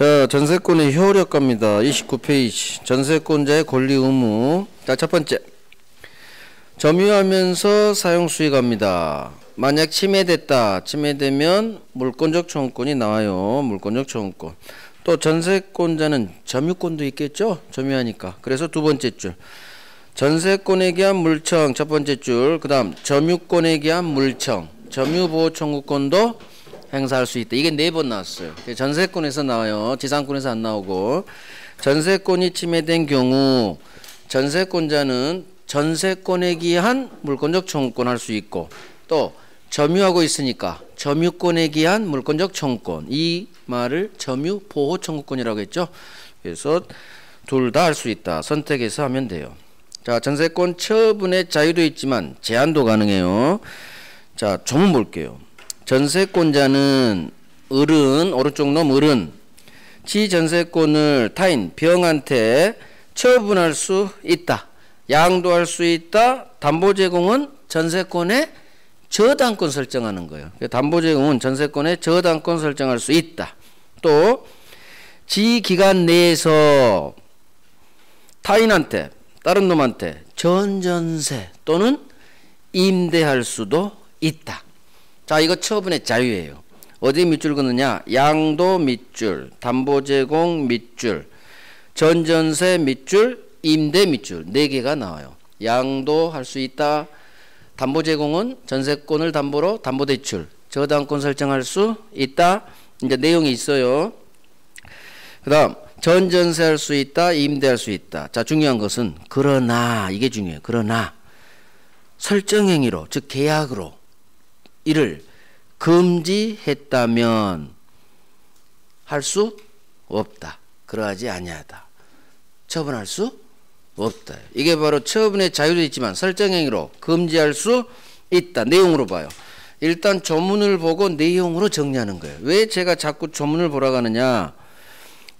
자, 전세권의 효력가입니다. 29페이지. 전세권자의 권리 의무. 자, 첫 번째. 점유하면서 사용 수익합니다. 만약 침해됐다. 침해되면 물권적 청구권이 나와요. 물권적 청구권. 또 전세권자는 점유권도 있겠죠? 점유하니까. 그래서 두 번째 줄. 전세권에 기한 물청 첫 번째 줄. 그 다음 점유권에 기한 물청. 점유보호 청구권도 행사할 수 있다. 이게 4번 나왔어요. 전세권에서 나와요. 지상권에서 안 나오고. 전세권이 침해된 경우 전세권자는 전세권에 기한 물권적 청구권 할 수 있고, 또 점유하고 있으니까 점유권에 기한 물권적 청구권, 이 말을 점유보호 청구권이라고 했죠. 그래서 둘 다 할 수 있다. 선택해서 하면 돼요. 자, 전세권 처분의 자유도 있지만 제한도 가능해요. 자, 조문 볼게요. 전세권자는 을은, 오른쪽 놈 을은 지 전세권을 타인 병한테 처분할 수 있다. 양도할 수 있다. 담보 제공은 전세권의 저당권 설정하는 거예요. 담보 제공은 전세권의 저당권 설정할 수 있다. 또 지 기간 내에서 타인한테, 다른 놈한테 전전세 또는 임대할 수도 있다. 자, 이거 처분의 자유예요. 어디 밑줄 긋느냐? 양도 밑줄, 담보 제공 밑줄, 전전세 밑줄, 임대 밑줄 4개가 나와요. 양도할 수 있다. 담보 제공은 전세권을 담보로 담보대출, 저당권 설정할 수 있다. 이제 내용이 있어요. 그 다음 전전세 할 수 있다. 임대할 수 있다. 자, 중요한 것은 그러나, 이게 중요해요. 그러나 설정행위로, 즉 계약으로 이를 금지했다면 할 수 없다. 그러하지 아니하다. 처분할 수 없다. 이게 바로 처분의 자유도 있지만 설정행위로 금지할 수 있다. 내용으로 봐요. 일단 조문을 보고 내용으로 정리하는 거예요. 왜 제가 자꾸 조문을 보라고 하느냐?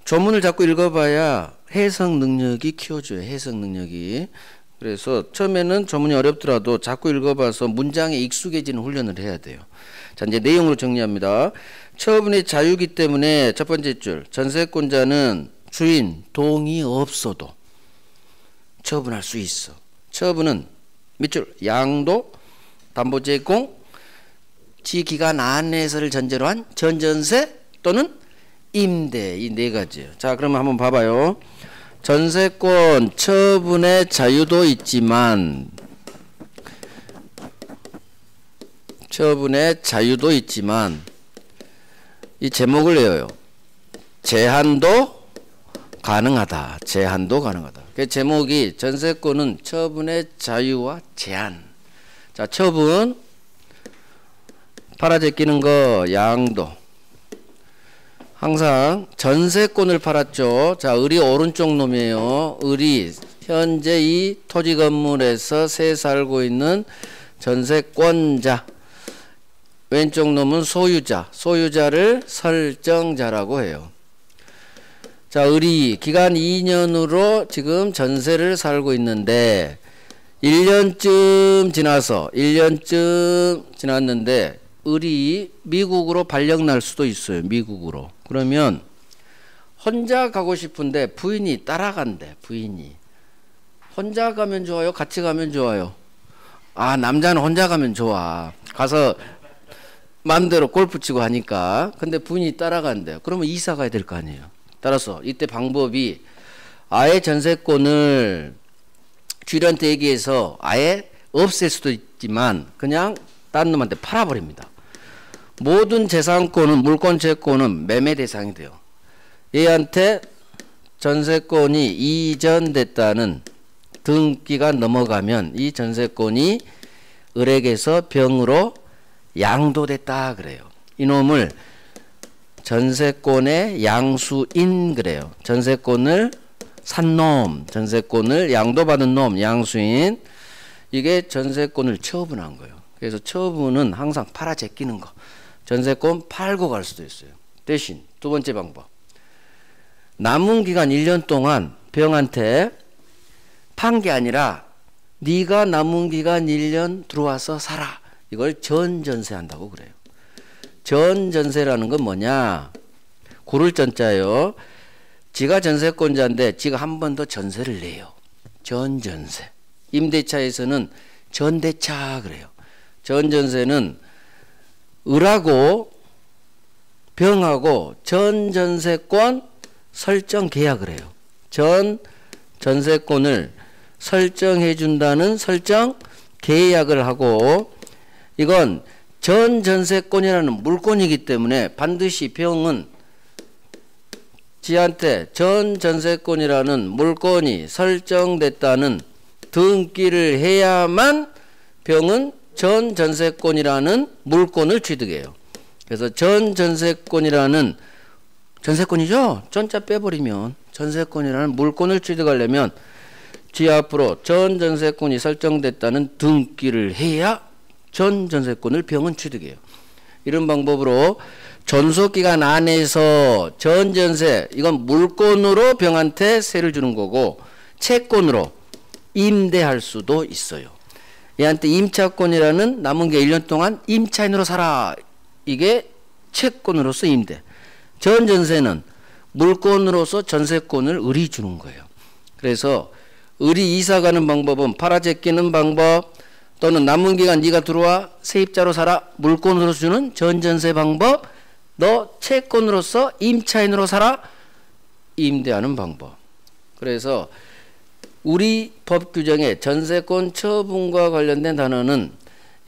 조문을 자꾸 읽어봐야 해석 능력이 키워져요. 해석 능력이. 그래서 처음에는 조문이 어렵더라도 자꾸 읽어봐서 문장에 익숙해지는 훈련을 해야 돼요. 자, 이제 내용으로 정리합니다. 처분의 자유이기 때문에 첫 번째 줄, 전세권자는 주인 동의 없어도 처분할 수 있어. 처분은 밑줄 양도, 담보 제공, 지 기간 안에서를 전제로 한 전전세 또는 임대, 이 4가지예요. 자, 그러면 한번 봐봐요. 전세권 처분의 자유도 있지만 이 제목을 외워요. 제한도 가능하다. 제한도 가능하다. 그 제목이 전세권은 처분의 자유와 제한. 자, 처분 팔아제끼는 거 양도. 항상 전세권을 팔았죠. 자, 을이 오른쪽 놈이에요. 을이 현재 이 토지 건물에서 새 살고 있는 전세권자. 왼쪽 놈은 소유자. 소유자를 설정자라고 해요. 자, 을이 기간 2년으로 지금 전세를 살고 있는데 1년쯤 지났는데 을이 미국으로 발령 날 수도 있어요. 미국으로. 그러면 혼자 가고 싶은데 부인이 따라간대. 부인이. 혼자 가면 좋아요? 같이 가면 좋아요? 아, 남자는 혼자 가면 좋아. 가서 마음대로 골프 치고 하니까. 근데 부인이 따라간대요. 그러면 이사 가야 될 거 아니에요. 따라서 이때 방법이 아예 전세권을 주인한테 얘기해서 아예 없앨 수도 있지만 그냥 다른 놈한테 팔아버립니다. 모든 재산권은, 물권 채권은 매매 대상이 돼요. 얘한테 전세권이 이전됐다는 등기가 넘어가면 이 전세권이 을에게서 병으로 양도됐다 그래요. 이놈을 전세권의 양수인 그래요. 전세권을 산 놈, 전세권을 양도받은 놈, 양수인. 이게 전세권을 처분한 거예요. 그래서 처분은 항상 팔아제끼는 거. 전세권 팔고 갈 수도 있어요. 대신 두 번째 방법. 남은 기간 1년 동안 병한테 판 게 아니라 네가 남은 기간 1년 들어와서 살아. 이걸 전전세 한다고 그래요. 전전세라는 건 뭐냐? 고를 전자예요. 지가 전세권자인데 지가 한 번 더 전세를 내요. 전전세. 임대차에서는 전대차 그래요. 전전세는 을하고 병하고 전전세권 설정 계약을 해요. 전전세권을 설정해 준다는 설정 계약을 하고, 이건 전전세권이라는 물권이기 때문에 반드시 병은 지한테 전전세권이라는 물권이 설정됐다는 등기를 해야만 병은 전전세권이라는 물권을 취득해요. 그래서 전전세권이라는, 전세권이죠? 전자 빼버리면 전세권이라는 물권을 취득하려면 지 앞으로 전전세권이 설정됐다는 등기를 해야 전전세권을 병은 취득해요. 이런 방법으로 존속기간 안에서 전전세, 이건 물권으로 병한테 세를 주는 거고, 채권으로 임대할 수도 있어요. 얘한테 임차권이라는 남은 게 1년 동안 임차인으로 살아. 이게 채권으로서 임대. 전전세는 물권으로서 전세권을 을이 주는 거예요. 그래서 을이 이사 가는 방법은 팔아 제끼는 방법, 또는 남은 기간 네가 들어와 세입자로 살아 물권으로 주는 전전세 방법, 너 채권으로서 임차인으로 살아 임대하는 방법. 그래서 우리 법 규정에 전세권 처분과 관련된 단어는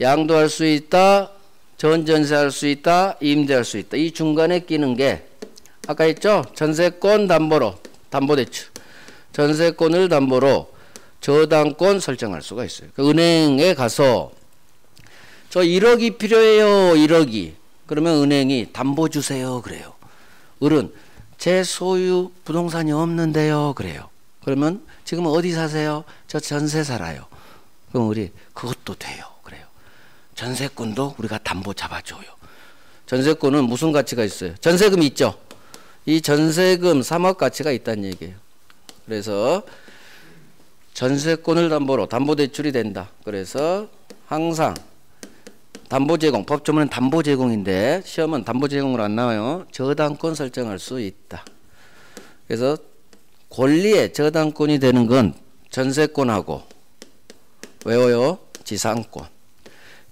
양도할 수 있다, 전전세할 수 있다, 임대할 수 있다. 이 중간에 끼는 게 아까 했죠? 전세권 담보로, 담보대출. 전세권을 담보로 저당권 설정할 수가 있어요. 은행에 가서 저 1억이 필요해요. 1억이. 그러면 은행이 담보 주세요. 그래요. 을은 제 소유 부동산이 없는데요. 그래요. 그러면 지금 어디 사세요? 저 전세 살아요. 그럼 우리 그것도 돼요. 그래요. 전세권도 우리가 담보 잡아줘요. 전세권은 무슨 가치가 있어요? 전세금 있죠? 이 전세금 3억 가치가 있다는 얘기예요. 그래서 전세권을 담보로 담보대출이 된다. 그래서 항상 담보제공, 법조문은 담보제공인데 시험은 담보제공으로 안 나와요. 저당권 설정할 수 있다. 그래서 권리의 저당권이 되는 건 전세권하고, 외워요? 지상권.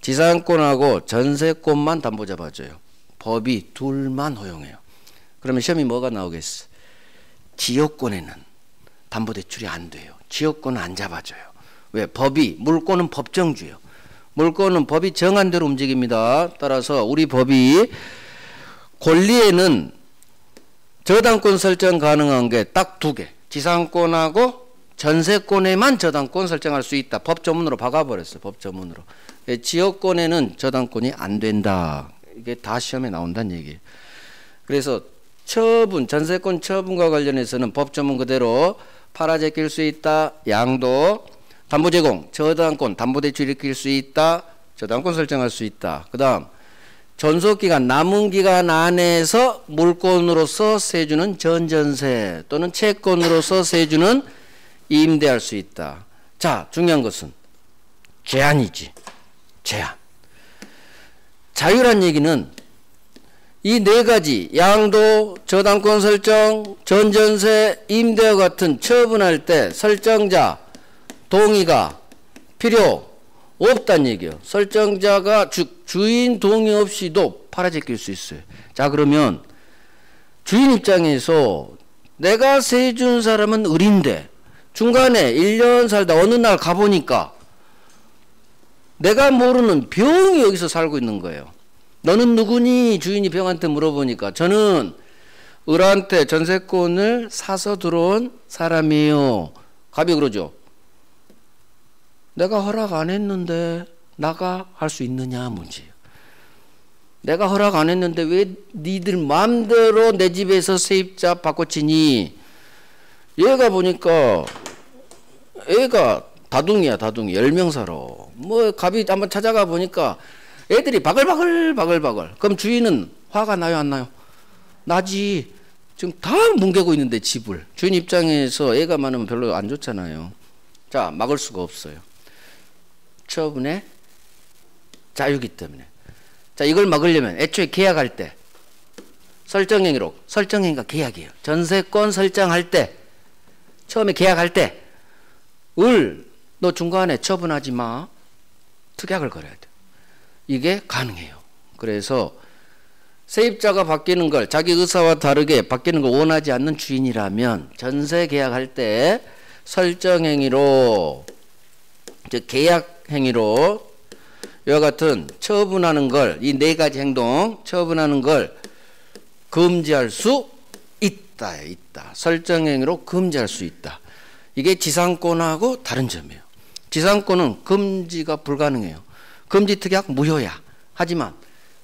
지상권하고 전세권만 담보 잡아줘요. 법이 둘만 허용해요. 그러면 시험이 뭐가 나오겠어? 지역권에는 담보대출이 안 돼요. 지역권은 안 잡아줘요. 왜? 법이, 물권은 법정주예요. 물권은 법이 정한 대로 움직입니다. 따라서 우리 법이 권리에는 저당권 설정 가능한 게 딱 두 개. 지상권하고 전세권에만 저당권 설정할 수 있다. 법조문으로 박아버렸어요. 법조문으로. 지역권에는 저당권이 안 된다. 이게 다 시험에 나온다는 얘기예요. 그래서 처분, 전세권 처분과 관련해서는 법조문 그대로 팔아 제낄 수 있다. 양도, 담보 제공, 저당권, 담보대출 일으킬 수 있다. 저당권 설정할 수 있다. 그 다음 존속기간, 남은 기간 안에서 물권으로서 세주는 전전세 또는 채권으로서 세주는 임대할 수 있다. 자, 중요한 것은 제한이지. 제한. 자유란 얘기는 이 네 가지, 양도, 저당권 설정, 전전세, 임대와 같은 처분할 때 설정자 동의가 필요 없다는 얘기예요. 설정자가 즉 주인 동의 없이도 팔아제낄 수 있어요. 자, 그러면 주인 입장에서 내가 세 준 사람은 을인데 중간에 1년 살다 어느 날 가보니까 내가 모르는 병이 여기서 살고 있는 거예요. 너는 누구니? 주인이 병한테 물어보니까 저는 을한테 전세권을 사서 들어온 사람이에요. 갑이 그러죠. 내가 허락 안 했는데 나가 할 수 있느냐 문제예요. 내가 허락 안 했는데 왜 니들 마음대로 내 집에서 세입자 바꿔치니? 얘가 보니까 애가 다둥이야. 다둥이 10명 살아. 뭐 갑이 한번 찾아가 보니까 애들이 바글바글. 그럼 주인은 화가 나요 안 나요? 나지. 지금 다 뭉개고 있는데 집을. 주인 입장에서 애가 많으면 별로 안 좋잖아요. 자, 막을 수가 없어요. 처분의 자유기 때문에. 자, 이걸 막으려면 애초에 계약할 때 설정행위로. 설정행위가 계약이에요. 전세권 설정할 때, 처음에 계약할 때 너 중간에 처분하지 마. 특약을 걸어야 돼. 이게 가능해요. 그래서 세입자가 바뀌는 걸, 자기 의사와 다르게 바뀌는 걸 원하지 않는 주인이라면 전세 계약할 때 설정행위로, 즉 계약행위로 이와 같은 처분하는 걸, 이 네 가지 행동, 처분하는 걸 금지할 수 있다. 설정행위로 금지할 수 있다. 이게 지상권하고 다른 점이에요. 지상권은 금지가 불가능해요. 금지 특약 무효야. 하지만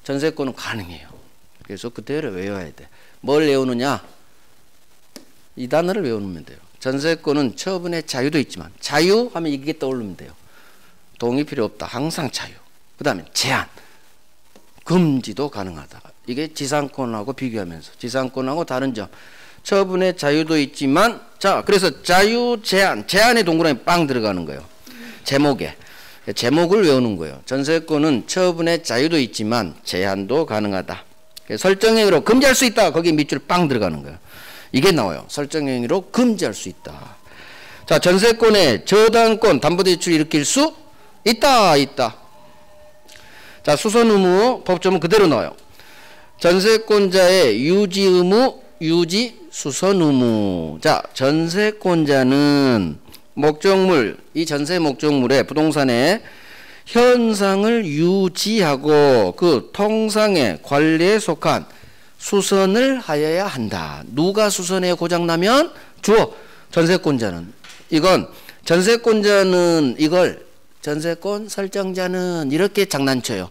전세권은 가능해요. 그래서 그대로 외워야 돼. 뭘 외우느냐? 이 단어를 외우면 돼요. 전세권은 처분의 자유도 있지만, 자유 하면 이게 떠오르면 돼요. 동의 필요 없다. 항상 자유. 그 다음에 제한, 금지도 가능하다. 이게 지상권하고 비교하면서 지상권하고 다른 점. 처분의 자유도 있지만, 자, 그래서 자유, 제한의 동그라미 빵 들어가는 거예요. 제목을 외우는 거예요. 전세권은 처분의 자유도 있지만 제한도 가능하다. 설정행위로 금지할 수 있다. 거기 밑줄 빵 들어가는 거예요. 이게 나와요. 설정행위로 금지할 수 있다. 자, 전세권의 저당권 담보대출 일으킬 수 있다. 자, 수선 의무 법조문 그대로 나와요. 전세권자의 유지 의무, 유지 수선 의무. 자, 전세권자는 목적물, 이 전세 목적물의 부동산의 현상을 유지하고 그 통상의 관리에 속한 수선을 하여야 한다. 누가 수선해야 고장나면? 주어, 전세권자는. 이걸 전세권 설정자는 이렇게 장난쳐요.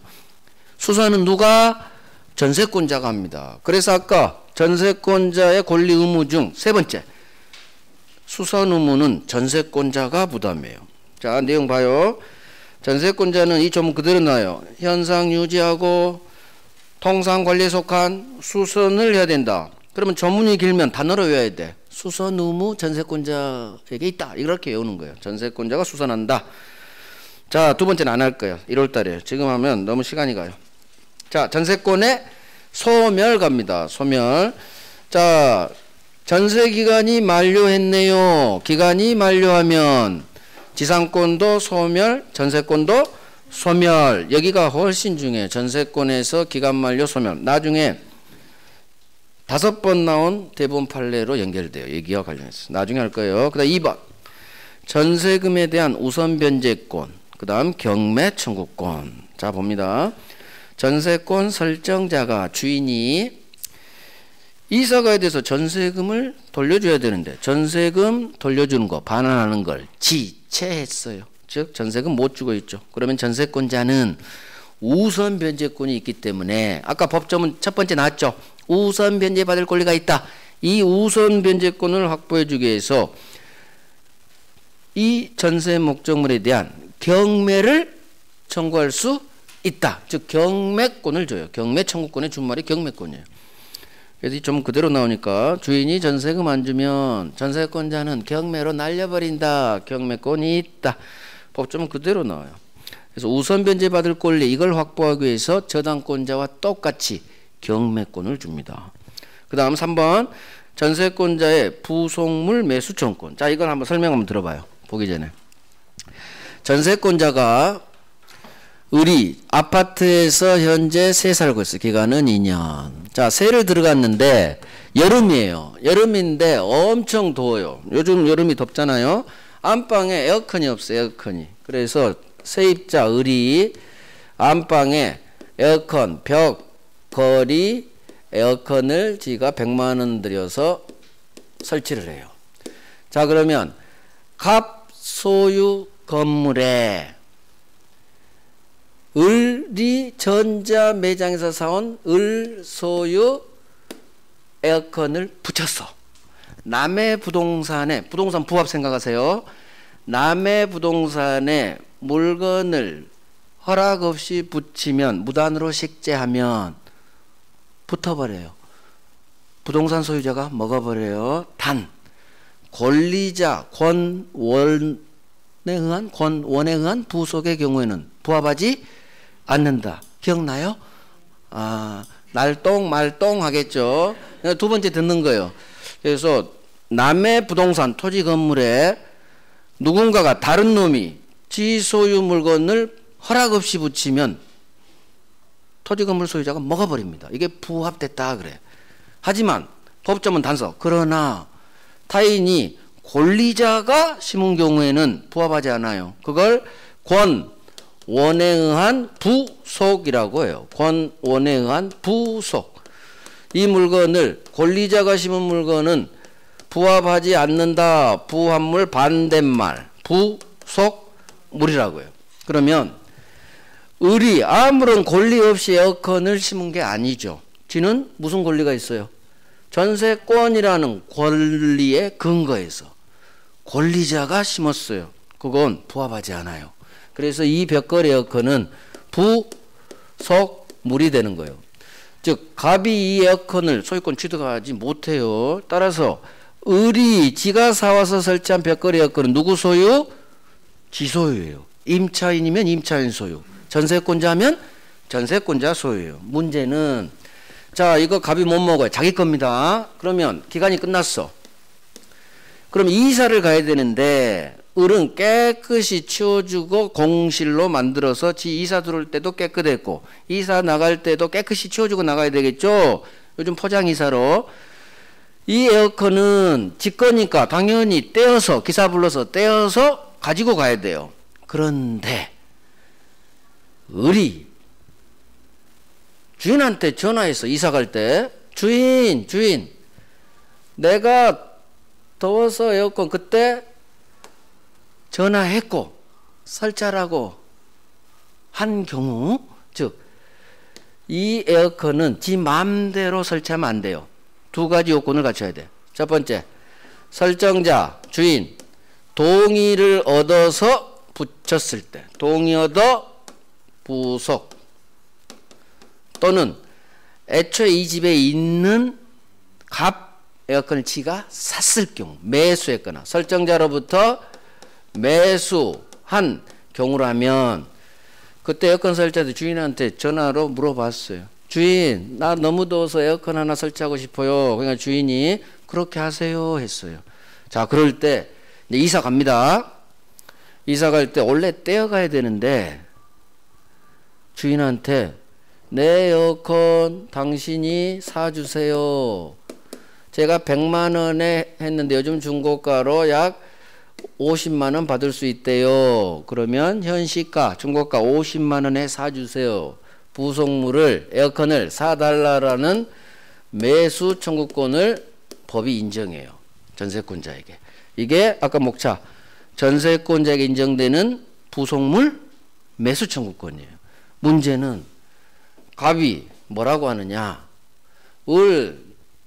수선은 누가? 전세권자가 합니다. 그래서 아까 전세권자의 권리 의무 중 세 번째, 수선 의무는 전세권자가 부담해요. 자, 내용 봐요. 전세권자는 이 조문 그대로 나와요. 현상 유지하고 통상 관리에 속한 수선을 해야 된다. 그러면 조문이 길면 단어로 외워야 돼. 수선 의무 전세권자에게 있다. 이렇게 외우는 거예요. 전세권자가 수선한다. 자, 두 번째는 안 할 거예요. 1월 달에. 지금 하면 너무 시간이 가요. 자, 전세권의 소멸 갑니다. 소멸. 자, 전세기간이 만료했네요. 기간이 만료하면 지상권도 소멸, 전세권도 소멸. 여기가 훨씬 중요해요. 전세권에서 기간 만료 소멸. 나중에 5번 나온 대법원 판례로 연결돼요. 여기와 관련해서. 나중에 할 거예요. 그 다음 2번. 전세금에 대한 우선 변제권. 그 다음 경매 청구권. 자, 봅니다. 전세권 설정자가, 주인이 이사가에 대해서 전세금을 돌려줘야 되는데 전세금 돌려주는 거, 반환하는 걸 지체했어요. 즉 전세금 못 주고 있죠. 그러면 전세권자는 우선 변제권이 있기 때문에 아까 법조문 첫 번째 나왔죠. 우선 변제받을 권리가 있다. 이 우선 변제권을 확보해 주기 위해서 이 전세 목적물에 대한 경매를 청구할 수 있다. 즉 경매권을 줘요. 경매 청구권의 준말이 경매권이에요. 그래서 좀 그대로 나오니까 주인이 전세금 안 주면 전세권자는 경매로 날려버린다. 경매권이 있다. 법조문 그대로 나와요. 그래서 우선 변제받을 권리, 이걸 확보하기 위해서 저당권자와 똑같이 경매권을 줍니다. 그 다음 3번 전세권자의 부속물 매수 청구권. 자, 이걸 한번 설명 한번 들어봐요. 보기 전에. 전세권자가 우리 아파트에서 현재 세 살고 있어. 기간은 2년. 자, 세를 들어갔는데 여름이에요. 여름인데 엄청 더워요. 요즘 여름이 덥잖아요. 안방에 에어컨이 없어요. 에어컨이. 그래서 세입자 을이 안방에 에어컨, 벽, 거리, 에어컨을 지가 100만 원 들여서 설치를 해요. 자, 그러면 갑 소유 건물에 을이 전자 매장에서 사온 을 소유 에어컨을 붙였어. 남의 부동산에, 부동산 부합 생각하세요. 남의 부동산에 물건을 허락 없이 붙이면, 무단으로 식재하면 붙어버려요. 부동산 소유자가 먹어버려요. 단 권리자 권원에 의한 부속의 경우에는 부합하지 않는다. 기억나요? 날똥 말똥 하겠죠. 두 번째 듣는 거예요. 그래서 남의 부동산 토지 건물에 누군가가 다른 놈이 지 소유 물건을 허락 없이 붙이면 토지 건물 소유자가 먹어버립니다. 이게 부합됐다 그래. 하지만 법조문 단서. 그러나 타인이 권리자가 심은 경우에는 부합하지 않아요. 그걸 권원에 의한 부속이라고 해요. 권원에 의한 부속. 이 물건을 권리자가 심은 물건은 부합하지 않는다. 부합물 반대말 부속물이라고 해요. 그러면 을이 아무런 권리 없이 에어컨을 심은 게 아니죠. 지는 무슨 권리가 있어요? 전세권이라는 권리에 근거해서 권리자가 심었어요. 그건 부합하지 않아요. 그래서 이 벽걸이 에어컨은 부속물이 되는 거예요. 즉 갑이 이 에어컨을 소유권 취득하지 못해요. 따라서 을이 지가 사와서 설치한 벽걸이 에어컨은 누구 소유? 지 소유예요. 임차인이면 임차인 소유, 전세권자면 전세권자 소유예요. 문제는 자 이거 갑이 못 먹어요. 자기 겁니다. 그러면 기간이 끝났어. 그럼 이사를 가야 되는데 을은 깨끗이 치워주고 공실로 만들어서 지 이사 들어올 때도 깨끗했고 이사 나갈 때도 깨끗이 치워주고 나가야 되겠죠. 요즘 포장이사로. 이 에어컨은 지 거니까 당연히 떼어서 기사 불러서 떼어서 가지고 가야 돼요. 그런데 을이 주인한테 전화해서 이사 갈 때 주인 내가 더워서 에어컨 그때 전화했고 설치하라고 한 경우, 즉 이 에어컨은 지 마음대로 설치하면 안 돼요. 두 가지 요건을 갖춰야 돼. 첫 번째, 설정자 주인 동의를 얻어서 붙였을 때, 동의 얻어 부속, 또는 애초에 이 집에 있는 갑 에어컨을 지가 샀을 경우, 매수했거나 설정자로부터 매수한 경우라면 그때 에어컨 설치할 때 주인한테 전화로 물어봤어요. 주인, 나 너무 더워서 에어컨 하나 설치하고 싶어요. 그러니까 주인이 그렇게 하세요 했어요. 자, 그럴 때 이제 이사 갑니다. 이사 갈 때 원래 떼어가야 되는데 주인한테 내 에어컨 당신이 사주세요. 제가 100만 원에 했는데 요즘 중고가로 약 50만 원 받을 수 있대요. 그러면 현시가 중고가 50만 원에 사주세요. 부속물을 에어컨을 사달라라는 매수 청구권을 법이 인정해요. 전세권자에게. 이게 아까 목차 전세권자에게 인정되는 부속물 매수 청구권이에요. 문제는 갑이 뭐라고 하느냐.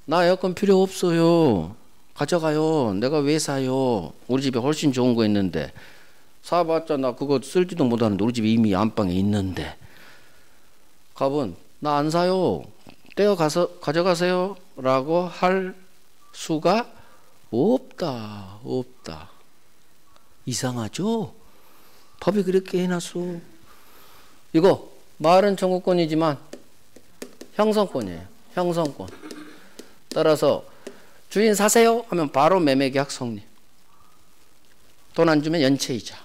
나 에어컨 필요 없어요. 가져가요. 내가 왜 사요? 우리 집에 훨씬 좋은 거 있는데. 사봤자 나 그거 쓸지도 못하는데 우리 집에 이미 안방에 있는데. 갑은 나 안 사요. 떼어가서 가져가세요. 라고 할 수가 없다. 이상하죠? 법이 그렇게 해놨어. 이거 말은 청구권이지만 형성권이에요. 형성권. 따라서 주인 사세요 하면 바로 매매계약 성립. 돈 안 주면 연체이자.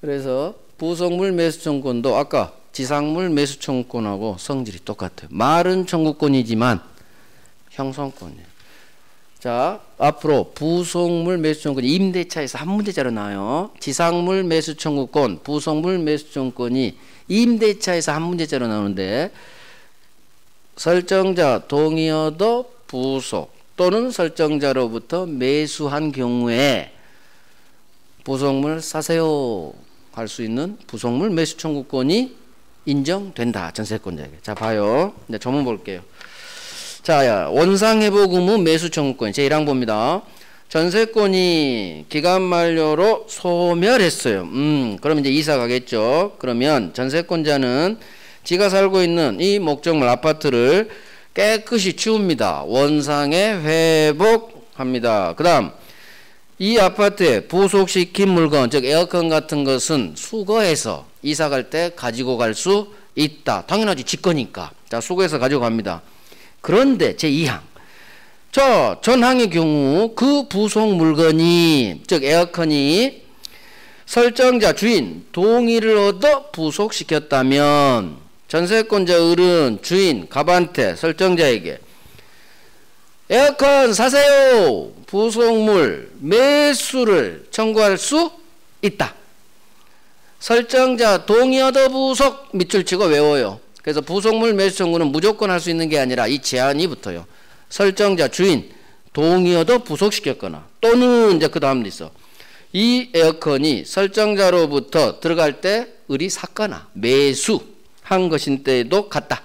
그래서 부속물 매수청구권도 아까 지상물 매수청구권하고 성질이 똑같아요. 말은 청구권이지만 형성권이에요. 자, 앞으로 부속물 매수청구권 임대차에서 한 문제자로 나와요. 지상물 매수청구권, 부속물 매수청구권이 임대차에서 한 문제자로 나오는데 설정자 동의 얻어 부속 또는 설정자로부터 매수한 경우에 부속물 사세요 할 수 있는 부속물 매수 청구권이 인정된다. 전세권자에게. 자, 봐요. 네, 전문 볼게요. 자, 원상회복 의무 매수 청구권 제1항 봅니다. 전세권이 기간 만료로 소멸했어요. 그럼 이제 이사 가겠죠. 그러면 전세권자는 지가 살고 있는 이 목적물 아파트를 깨끗이 치웁니다. 원상에 회복합니다. 그 다음 이 아파트에 부속시킨 물건 즉 에어컨 같은 것은 수거해서 이사 갈 때 가지고 갈 수 있다. 당연하지. 직거니까. 자, 수거해서 가져갑니다. 그런데 제2항. 자, 전항의 경우 그 부속 물건이, 즉 에어컨이 설정자 주인 동의를 얻어 부속시켰다면 전세권자 을은 주인 갑한테 설정자에게 에어컨 사세요. 부속물 매수를 청구할 수 있다. 설정자 동의 얻어 부속 밑줄 치고 외워요. 그래서 부속물 매수 청구는 무조건 할 수 있는 게 아니라 이 제한이 붙어요. 설정자 주인 동의 얻어 부속시켰거나 또는 이제 그 다음도 있어. 이 에어컨이 설정자로부터 들어갈 때 을이 샀거나 매수한 것인 때에도 같다.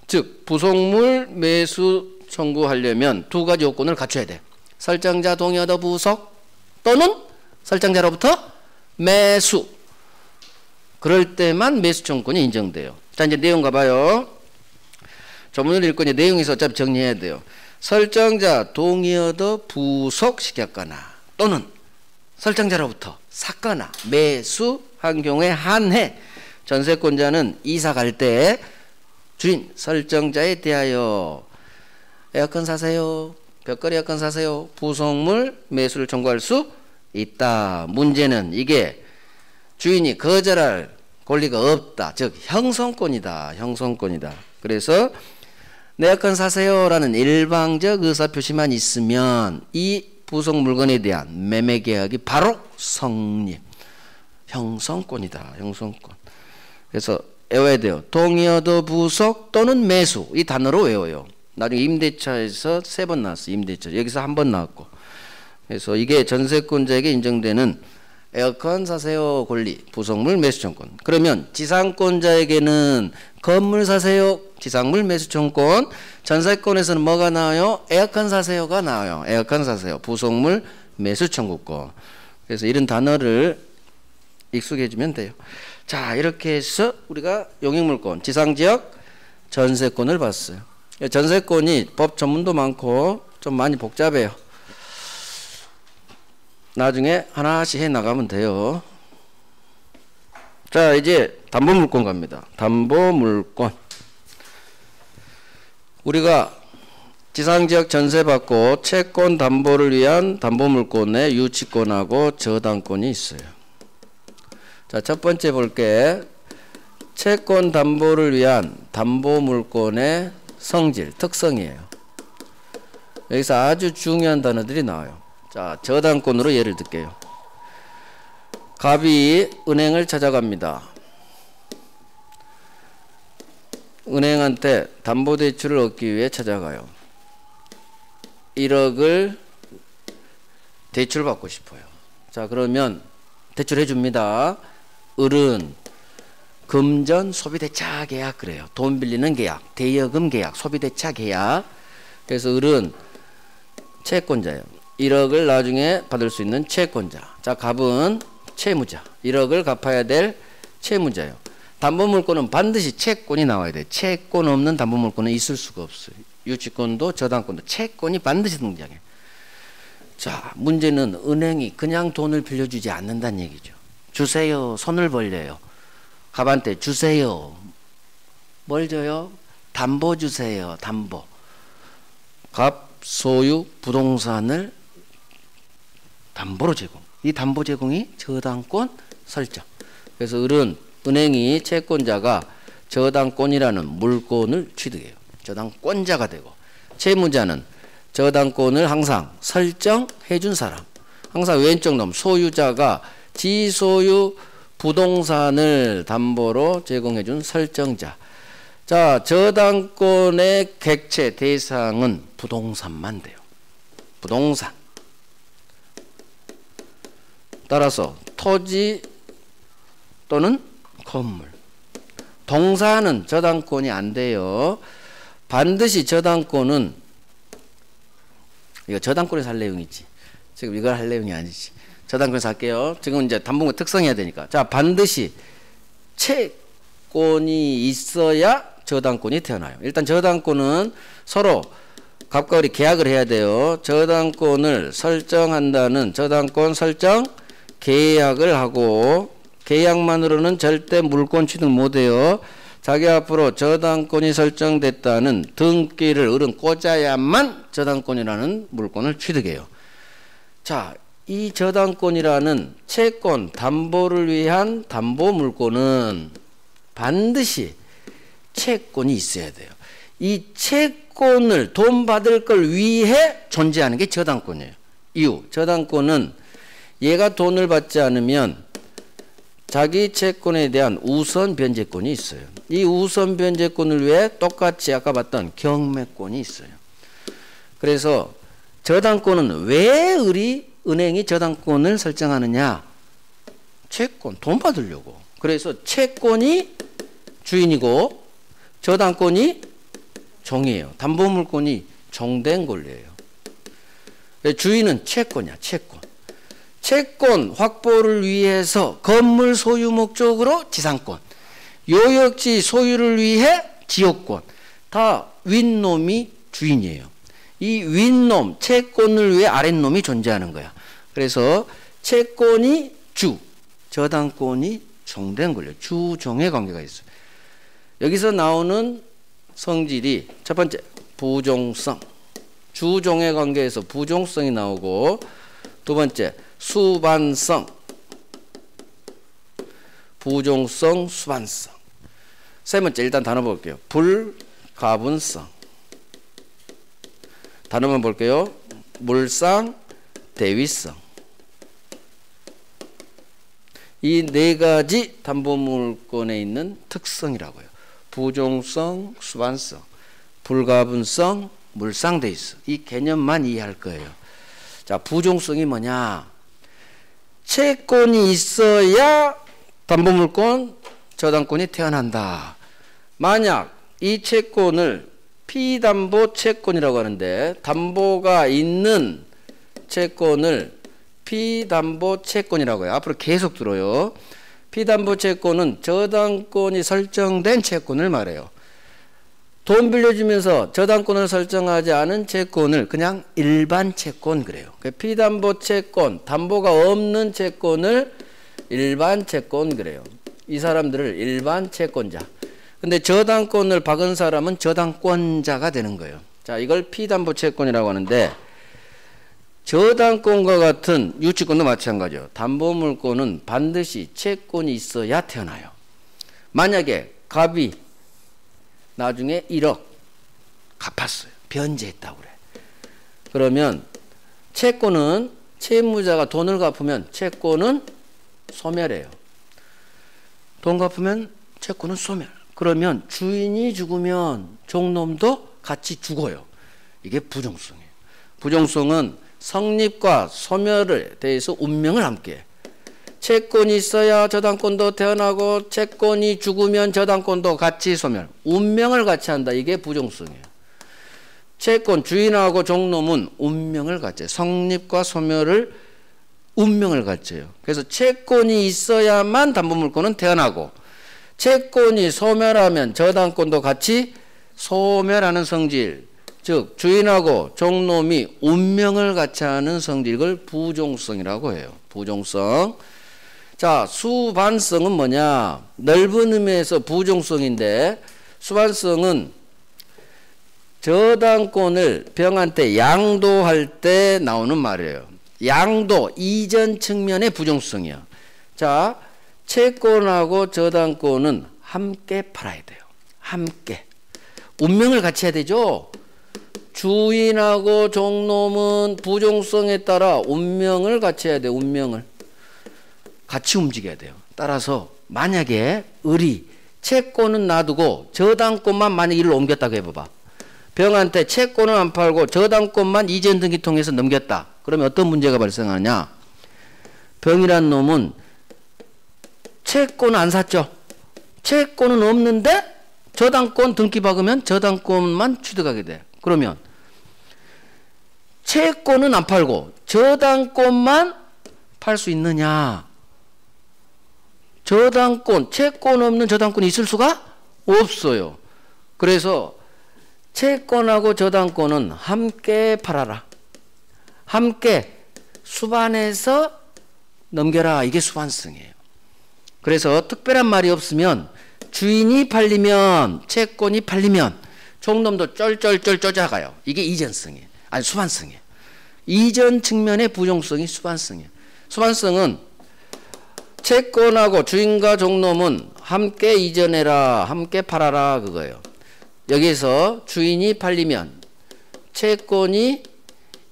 즉 부속물 매수 청구하려면 두 가지 요건을 갖춰야 돼. 설정자 동의 얻어 부속 또는 설정자로부터 매수. 그럴 때만 매수 청구권이 인정돼요. 자, 이제 내용 가봐요. 조문을 읽고 이제 내용에서 어차피 정리해야 돼요. 설정자 동의 얻어 부속시켰거나 또는 설정자로부터 샀거나 매수한 경우에 한해 전세권자는 이사 갈 때 주인 설정자에 대하여 에어컨 사세요. 벽걸이 에어컨 사세요. 부속물 매수를 청구할 수 있다. 문제는 이게 주인이 거절할 권리가 없다. 즉 형성권이다. 형성권이다. 그래서 에어컨 사세요라는 일방적 의사표시만 있으면 이 부속 물건에 대한 매매 계약이 바로 성립. 형성권이다. 형성권. 그래서 외워야 돼요. 동의 얻어 부속 또는 매수. 이 단어로 외워요. 나중에 임대차에서 3번 나왔어. 임대차. 여기서 1번 나왔고. 그래서 이게 전세권자에게 인정되는 에어컨 사세요 권리, 부속물 매수청권. 그러면 지상권자에게는 건물 사세요, 지상물 매수청권. 전세권에서는 뭐가 나와요? 에어컨 사세요가 나와요. 에어컨 사세요, 부속물 매수청구권. 그래서 이런 단어를 익숙해지면 돼요. 자, 이렇게 해서 우리가 용익물권, 지상지역 전세권을 봤어요. 전세권이 법 전문도 많고 좀 많이 복잡해요. 나중에 하나씩 해 나가면 돼요. 자, 이제 담보물권 갑니다. 담보물권. 우리가 지상지역 전세받고 채권 담보를 위한 담보물권에 유치권하고 저당권이 있어요. 자, 첫 번째 볼게. 채권 담보를 위한 담보물권의 성질, 특성이에요. 여기서 아주 중요한 단어들이 나와요. 자, 저당권으로 예를 들게요. 갑이 은행을 찾아갑니다. 은행한테 담보대출을 얻기 위해 찾아가요. 1억을 대출받고 싶어요. 자, 그러면 대출해 줍니다. 을은 금전 소비대차 계약 그래요. 돈 빌리는 계약, 대여금 계약, 소비대차 계약. 그래서 을은 채권자예요. 1억을 나중에 받을 수 있는 채권자. 자, 갑은 채무자. 1억을 갚아야 될 채무자예요. 담보물권은 반드시 채권이 나와야 돼. 채권 없는 담보물권은 있을 수가 없어요. 유치권도 저당권도 채권이 반드시 등장해. 자, 문제는 은행이 그냥 돈을 빌려주지 않는다는 얘기죠. 주세요. 손을 벌려요. 갑한테 주세요. 뭘 줘요? 담보 주세요. 담보. 갑 소유 부동산을 담보로 제공. 이 담보 제공이 저당권 설정. 그래서 을은 은행이 채권자가 저당권이라는 물권을 취득해요. 저당권자가 되고, 채무자는 저당권을 항상 설정해 준 사람. 항상 왼쪽 놈 소유자가 지소유 부동산을 담보로 제공해 준 설정자. 자, 저당권의 객체 대상은 부동산만 돼요. 부동산. 따라서 토지 또는 건물. 동사는 저당권이 안 돼요. 반드시 저당권은, 이거 저당권에서 할 내용이지. 지금 이걸 할 내용이 아니지. 저당권에서 할게요. 지금 이제 담보물 특성해야 되니까. 자, 반드시 채권이 있어야 저당권이 태어나요. 일단 저당권은 서로 갑과 을이 계약을 해야 돼요. 저당권을 설정한다는 저당권 설정 계약을 하고, 계약만으로는 절대 물권 취득 못해요. 자기 앞으로 저당권이 설정됐다는 등기를 을은 꽂아야만 저당권이라는 물건을 취득해요. 자, 이 저당권이라는 채권, 담보를 위한 담보 물건은 반드시 채권이 있어야 돼요. 이 채권을 돈 받을 걸 위해 존재하는 게 저당권이에요. 이유, 저당권은 얘가 돈을 받지 않으면 자기 채권에 대한 우선 변제권이 있어요. 이 우선 변제권을 위해 똑같이 아까 봤던 경매권이 있어요. 그래서 저당권은 왜 은행이 저당권을 설정하느냐? 채권, 돈 받으려고. 그래서 채권이 주인이고 저당권이 종이에요. 담보물권이 종된 권리예요. 주인은 채권이야, 채권. 채권 확보를 위해서 건물 소유 목적으로 지상권, 요역지 소유를 위해 지역권, 다 윗놈이 주인이에요. 이 윗놈, 채권을 위해 아랫놈이 존재하는 거야. 그래서 채권이 주, 저당권이 종된 권리, 주종의 관계가 있어요. 여기서 나오는 성질이 첫 번째, 부종성. 주종의 관계에서 부종성이 나오고, 두 번째, 수반성. 부종성, 수반성. 세 번째, 일단 단어 볼게요. 불가분성. 단어만 볼게요. 물상, 대위성. 이 네 가지 담보물건에 있는 특성이라고요. 부종성, 수반성, 불가분성, 물상대위성. 이 개념만 이해할 거예요. 자, 부종성이 뭐냐? 채권이 있어야 담보물건, 저당권이 태어난다. 만약 이 채권을 피담보 채권이라고 하는데, 담보가 있는 채권을 피담보 채권이라고 해요. 앞으로 계속 들어요. 피담보 채권은 저당권이 설정된 채권을 말해요. 돈 빌려주면서 저당권을 설정하지 않은 채권을 그냥 일반 채권 그래요. 피담보 채권, 담보가 없는 채권을 일반 채권 그래요. 이 사람들을 일반 채권자. 근데 저당권을 박은 사람은 저당권자가 되는 거예요. 자, 이걸 피담보 채권이라고 하는데, 저당권과 같은 유치권도 마찬가지예요. 담보물권은 반드시 채권이 있어야 태어나요. 만약에 갑이 나중에 1억 갚았어요. 변제했다고 그래. 그러면 채권은, 채무자가 돈을 갚으면 채권은 소멸해요. 돈 갚으면 채권은 소멸. 그러면 주인이 죽으면 종놈도 같이 죽어요. 이게 부종성이에요. 부종성은 성립과 소멸에 대해서 운명을 함께해. 채권이 있어야 저당권도 태어나고, 채권이 죽으면 저당권도 같이 소멸. 운명을 같이 한다. 이게 부종성이에요. 채권 주인하고 종놈은 운명을 같이, 성립과 소멸을 운명을 같이해요. 그래서 채권이 있어야만 담보물권은 태어나고, 채권이 소멸하면 저당권도 같이 소멸하는 성질, 즉 주인하고 종놈이 운명을 같이 하는 성질, 이걸 부종성이라고 해요. 부종성. 자, 수반성은 뭐냐? 넓은 의미에서 부종성인데, 수반성은 저당권을 병한테 양도할 때 나오는 말이에요. 양도, 이전 측면의 부종성이야. 자, 채권하고 저당권은 함께 팔아야 돼요. 함께. 운명을 같이 해야 되죠. 주인하고 종놈은 부종성에 따라 운명을 같이 해야 돼요. 운명을. 같이 움직여야 돼요. 따라서 만약에 을이 채권은 놔두고 저당권만 만약 일을 옮겼다고 해봐봐. 병한테 채권은 안 팔고 저당권만 이전 등기 통해서 넘겼다. 그러면 어떤 문제가 발생하냐? 병이란 놈은 채권은 안 샀죠. 채권은 없는데 저당권 등기 박으면 저당권만 취득하게 돼. 그러면 채권은 안 팔고 저당권만 팔 수 있느냐? 저당권, 채권 없는 저당권이 있을 수가 없어요. 그래서 채권하고 저당권은 함께 팔아라. 함께 수반해서 넘겨라. 이게 수반성이에요. 그래서 특별한 말이 없으면 주인이 팔리면, 채권이 팔리면 종놈도 쩔쩔쩔 쫓아가요. 이게 이전성이에요. 아니 수반성이에요. 이전 측면의 부종성이 수반성이에요. 수반성은 채권하고 주인과 종놈은 함께 이전해라, 함께 팔아라 그거예요. 여기서 주인이 팔리면, 채권이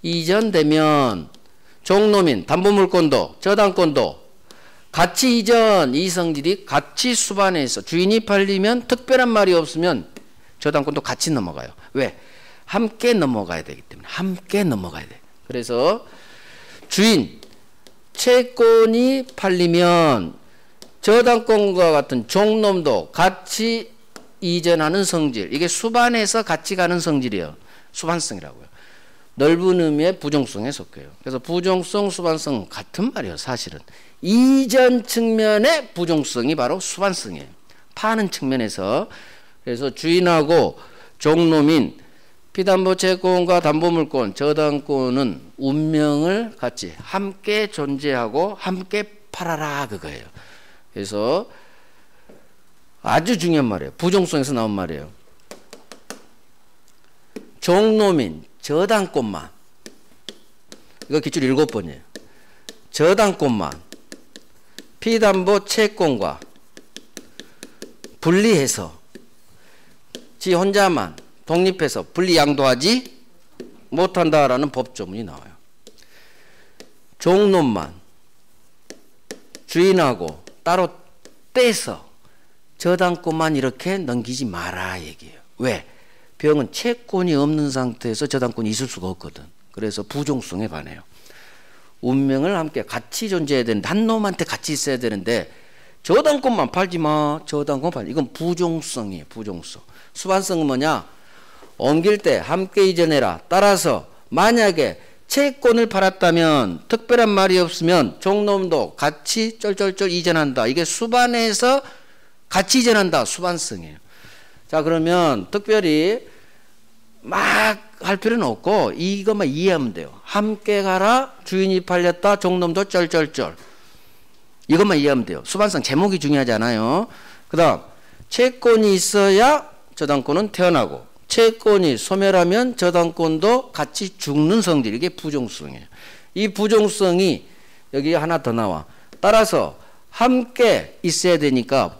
이전되면 종놈인 담보물권도 저당권도 같이 이전, 이 성질이 같이 수반해서 주인이 팔리면 특별한 말이 없으면 저당권도 같이 넘어가요. 왜? 함께 넘어가야 되기 때문에. 함께 넘어가야 돼. 그래서 주인, 채권이 팔리면 저당권과 같은 종놈도 같이 이전하는 성질. 이게 수반해서 같이 가는 성질이에요. 수반성이라고요. 넓은 의미의 부종성에 속해요. 그래서 부종성, 수반성 같은 말이에요. 사실은. 이전 측면의 부종성이 바로 수반성이에요. 파는 측면에서. 그래서 주인하고 종놈인 피담보 채권과 담보물권, 저당권은 운명을 같이 함께 존재하고 함께 팔아라 그거예요. 그래서 아주 중요한 말이에요. 부종성에서 나온 말이에요. 종놈인 저당권만, 이거 기출 7번이에요. 저당권만 피담보 채권과 분리해서 지 혼자만 독립해서 분리 양도하지 못한다라는 법조문이 나와요. 종놈만 주인하고 따로 떼서 저당권만 이렇게 넘기지 마라 얘기예요. 왜? 병은 채권이 없는 상태에서 저당권이 있을 수가 없거든. 그래서 부종성에 반해요. 운명을 함께 같이 존재해야 되는데 한 놈한테 같이 있어야 되는데 저당권만 팔지 마. 저당권 팔. 이건 부종성이에요. 부종성. 수반성은 뭐냐? 옮길 때 함께 이전해라. 따라서 만약에 채권을 팔았다면 특별한 말이 없으면 종놈도 같이 쩔쩔쩔 이전한다. 이게 수반해서 같이 이전한다. 수반성이에요. 자, 그러면 특별히 막 할 필요는 없고 이것만 이해하면 돼요. 함께 가라. 주인이 팔렸다. 종놈도 쩔쩔쩔. 이것만 이해하면 돼요. 수반성 제목이 중요하지 않아요. 그 다음 채권이 있어야 저당권은 태어나고 채권이 소멸하면 저당권도 같이 죽는 성질. 이게 부종성이에요. 이 부종성이 여기 하나 더 나와. 따라서 함께 있어야 되니까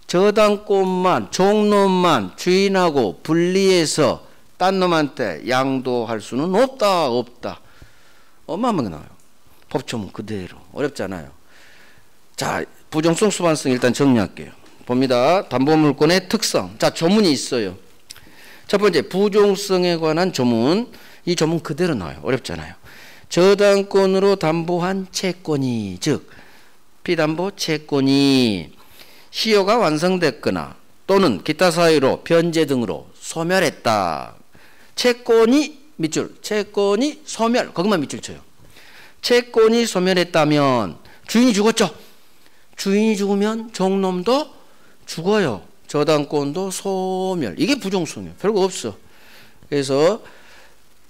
저당권만 종놈만 주인하고 분리해서 딴 놈한테 양도할 수는 없다. 어마어마하게 나와요. 법조문 그대로. 어렵잖아요. 자, 부종성 수반성 일단 정리할게요. 봅니다. 담보물권의 특성. 자, 조문이 있어요. 첫 번째 부종성에 관한 조문. 이 조문 그대로 나와요. 어렵잖아요. 저당권으로 담보한 채권이, 즉 피담보 채권이 시효가 완성됐거나 또는 기타 사유로 변제 등으로 소멸했다. 채권이 밑줄, 채권이 소멸, 거기만 밑줄 쳐요. 채권이 소멸했다면 주인이 죽었죠. 주인이 죽으면 종놈도 죽어요. 저당권도 소멸. 이게 부종성이에요. 별거 없어. 그래서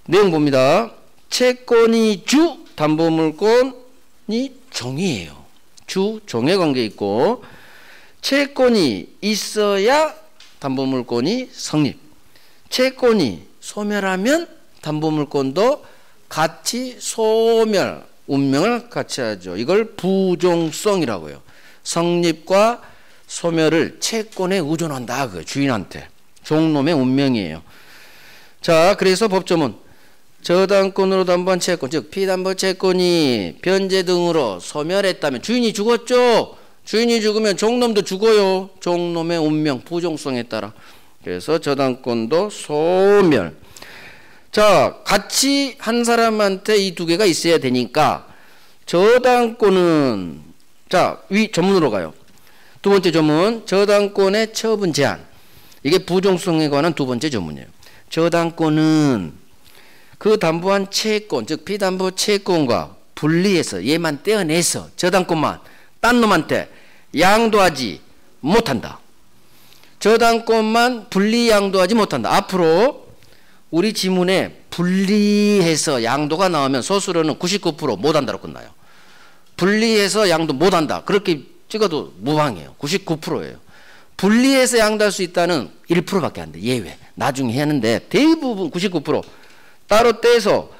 내용 봅니다. 채권이 주, 담보물권이 종이에요. 주, 종의 관계 있고 채권이 있어야 담보물권이 성립. 채권이 소멸하면 담보물권도 같이 소멸, 운명을 같이 하죠. 이걸 부종성이라고요. 성립과 소멸을 채권에 의존한다. 그 주인한테. 종놈의 운명이에요. 자, 그래서 법조문. 저당권으로 담보한 채권, 즉 피담보 채권이 변제 등으로 소멸했다면 주인이 죽었죠. 주인이 죽으면 종놈도 죽어요. 종놈의 운명, 부종성에 따라. 그래서 저당권도 소멸. 자, 같이 한 사람한테 이 두 개가 있어야 되니까 저당권은, 자, 위 조문으로 가요. 두 번째 조문, 저당권의 처분 제한. 이게 부종성에 관한 두 번째 조문이에요. 저당권은 그 담보한 채권, 즉 피담보 채권과 분리해서 얘만 떼어내서 저당권만 딴 놈한테 양도하지 못한다. 저당권만 분리 양도하지 못한다. 앞으로 우리 지문에 분리해서 양도가 나오면 소수로는 99% 못한다로 끝나요. 분리해서 양도 못한다. 그렇게 찍어도 무방해요. 99%예요. 분리해서 양도할 수 있다는 1%밖에 안 돼. 예외. 나중에 하는데 대부분 99% 따로 떼서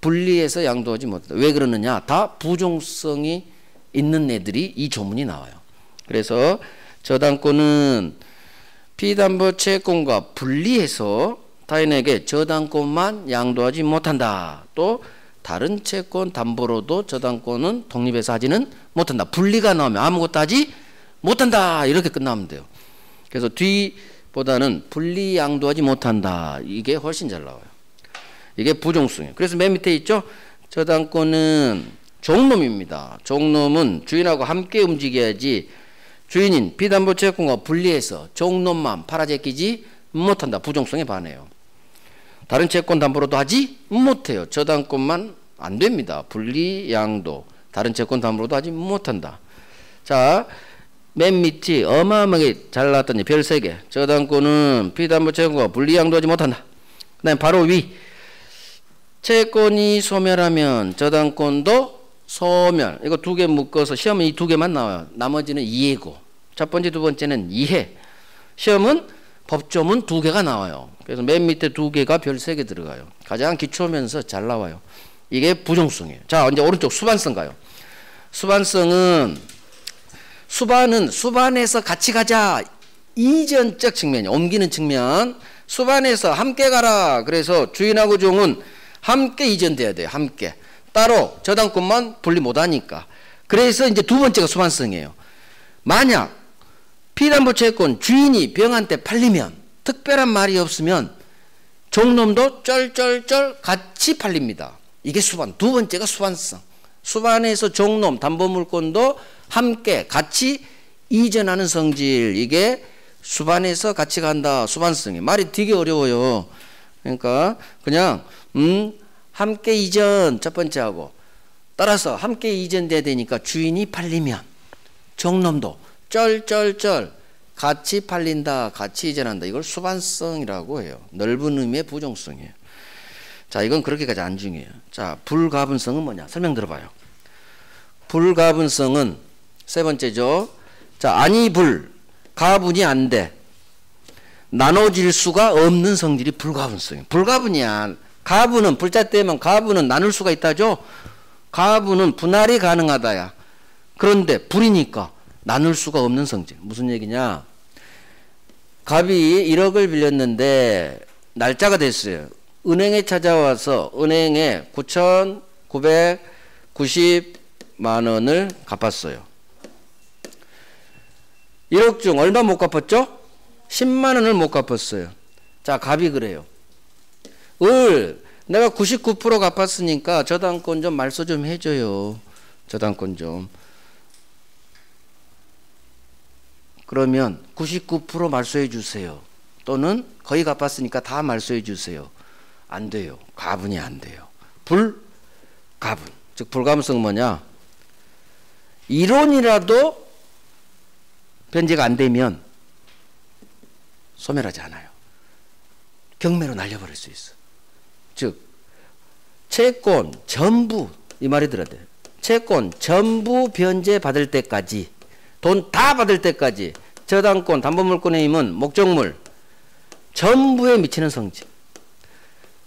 분리해서 양도하지 못한다. 왜 그러느냐? 다 부종성이 있는 애들이 이 조문이 나와요. 그래서 저당권은 피담보 채권과 분리해서 타인에게 저당권만 양도하지 못한다. 또 다른 채권 담보로도 저당권은 독립해서 하지는 못한다. 분리가 나오면 아무것도 하지 못한다. 이렇게 끝나면 돼요. 그래서 뒤보다는 분리 양도하지 못한다. 이게 훨씬 잘 나와요. 이게 부종성이에요. 그래서 맨 밑에 있죠. 저당권은 종놈입니다. 종놈은 주인하고 함께 움직여야지 주인인 피담보 채권과 분리해서 종놈만 팔아제끼지 못한다. 부종성에 반해요. 다른 채권 담보로도 하지 못해요. 저당권만 안 됩니다. 분리 양도 다른 채권 담보로도 하지 못한다. 자, 맨 밑이 어마어마하게 잘 나왔더니 별 3개. 저당권은 피담보 채권과 분리 양도하지 못한다. 그 다음에 바로 위 채권이 소멸하면 저당권도 소멸. 이거 2개 묶어서 시험은 이 2개만 나와요. 나머지는 이해고. 첫 번째, 두 번째는 이해. 시험은 법조문 2개가 나와요. 그래서 맨 밑에 2개가 별 3개 들어가요. 가장 기초면서 잘 나와요. 이게 부종성이에요. 자, 이제 오른쪽 수반성 가요. 수반성은 수반에서 같이 가자. 이전적 측면이에요. 옮기는 측면. 수반에서 함께 가라. 그래서 주인하고 종은 함께 이전돼야 돼요. 함께. 따로 저당권만 분리 못하니까. 그래서 이제 두 번째가 수반성이에요. 만약 피담보 채권 주인이 병한테 팔리면 특별한 말이 없으면 종놈도 쩔쩔쩔 같이 팔립니다. 이게 수반. 두 번째가 수반성. 수반에서 종놈 담보물권도 함께 같이 이전하는 성질. 이게 수반에서 같이 간다. 수반성이. 말이 되게 어려워요. 그러니까 그냥 함께 이전 첫 번째 하고 따라서 함께 이전돼야 되니까 주인이 팔리면 종놈도 쩔쩔쩔 같이 팔린다. 같이 이전한다. 이걸 수반성이라고 해요. 넓은 의미의 부종성이에요. 자, 이건 그렇게까지 안 중요해요. 자, 불가분성은 뭐냐? 설명 들어봐요. 불가분성은 세 번째죠. 자, 아니 가분이 안 돼. 나눠질 수가 없는 성질이 불가분성이에요. 불가분이야. 가분은 불자 떼면 가분은 나눌 수가 있다죠. 가분은 분할이 가능하다야. 그런데 불이니까 나눌 수가 없는 성질. 무슨 얘기냐? 갑이 1억을 빌렸는데 날짜가 됐어요. 은행에 찾아와서 은행에 9,990만 원을 갚았어요. 1억 중 얼마 못 갚았죠? 10만 원을 못 갚았어요. 자, 갑이 그래요. 내가 99% 갚았으니까 저당권 좀 말소 좀 해줘요. 저당권 좀. 그러면 99% 말소해 주세요. 또는 거의 갚았으니까 다 말소해 주세요. 안 돼요. 가분이 안 돼요. 불가분. 즉 불가분성은 뭐냐? 이론이라도 변제가 안 되면 소멸하지 않아요. 경매로 날려버릴 수 있어. 즉 채권 전부 이 말이 들어야 돼요. 채권 전부 변제 받을 때까지 돈 다 받을 때까지 저당권 담보물권의 힘은 목적물 전부에 미치는 성질.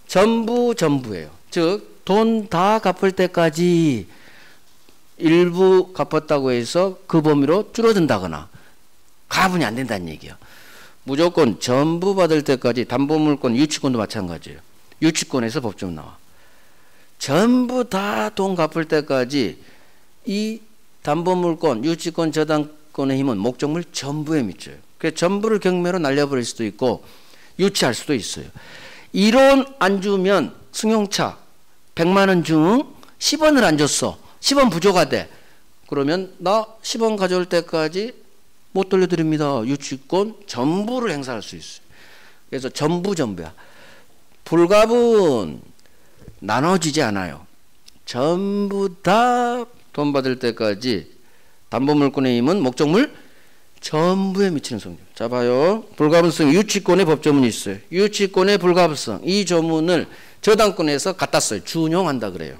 전부예요. 즉 돈 다 갚을 때까지 일부 갚았다고 해서 그 범위로 줄어든다거나 가분이 안 된다는 얘기예요. 무조건 전부 받을 때까지 담보물권 유치권도 마찬가지예요. 유치권에서 법정 나와. 전부 다 돈 갚을 때까지 이 담보물권, 유치권, 저당권의 힘은 목적물 전부에 미쳐요. 그래서 전부를 경매로 날려버릴 수도 있고 유치할 수도 있어요. 이론 안 주면 승용차 100만 원 중 10원을 안 줬어. 10원 부족하 돼. 그러면 나 10원 가져올 때까지 못 돌려드립니다. 유치권 전부를 행사할 수 있어요. 그래서 전부야. 불가분 나눠지지 않아요. 전부 다 돈 받을 때까지 담보물권의 힘은 목적물 전부에 미치는 성질. 자, 봐요. 불가분성 유치권의 법조문이 있어요. 유치권의 불가분성. 이 조문을 저당권에서 갖다 써요. 준용한다 그래요.